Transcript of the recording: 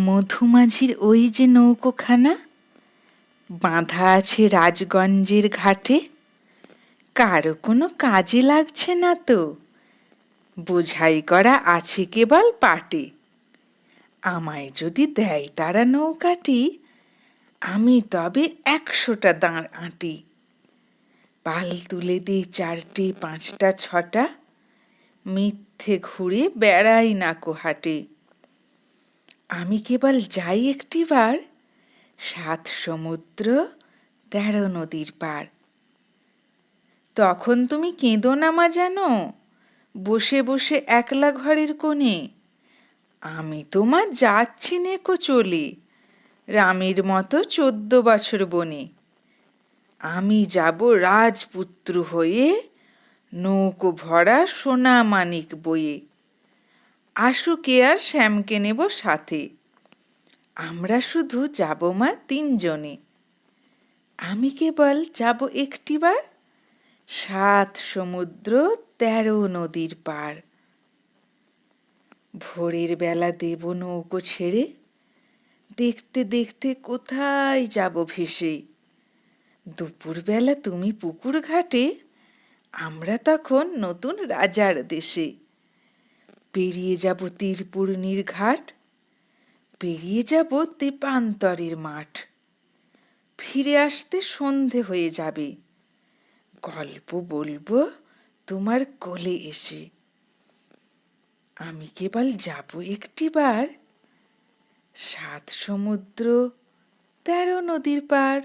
মধুমাঝির ওই যে নৌকোখানা বাঁধা আছে রাজগঞ্জের ঘাটে, কারো কোনো কাজে লাগছে না তো, বোঝাই করা আছে কেবল পাটে। আমায় যদি দেয় তারা নৌকাটি, আমি তবে 100টা দাঁড় আঁটি। পাল তুলে দিই 4টে 5টা 6টা, মিথ্যে ঘুরে বেড়াই নাকো হাটে। আমি কেবল যাই একটিবার 7 সমুদ্র 13 নদীর পার। তখন তুমি কেঁদো না মা জানো, বসে বসে একলা ঘরের কোণে। আমি তোমা যাচ্ছি নেকো চলে, রামের মতো 14 বছর বনে। আমি যাব রাজপুত্র হয়ে, নৌকো ভরা সোনা মানিক বয়ে। আশুকে আর শ্যামকে নেব সাথে, আমরা শুধু যাব মা 3 জনে। আমি কেবল যাব একটিবার 7 সমুদ্র 13 নদীর পার। ভোরের বেলা দেব নৌকো ছেড়ে, দেখতে দেখতে কোথায় যাব ভেসে। দুপুরবেলা তুমি পুকুর ঘাটে, আমরা তখন নতুন রাজার দেশে। পেরিয়ে যাব তীরপূর্ণির ঘাট, পেরিয়ে যাব তেপান্তরের মাঠ। ফিরে আসতে সন্ধে হয়ে যাবে, গল্প বলবো তোমার কোলে এসে। আমি কেবল যাব একটিবার 7 সমুদ্র 13 নদীর পার।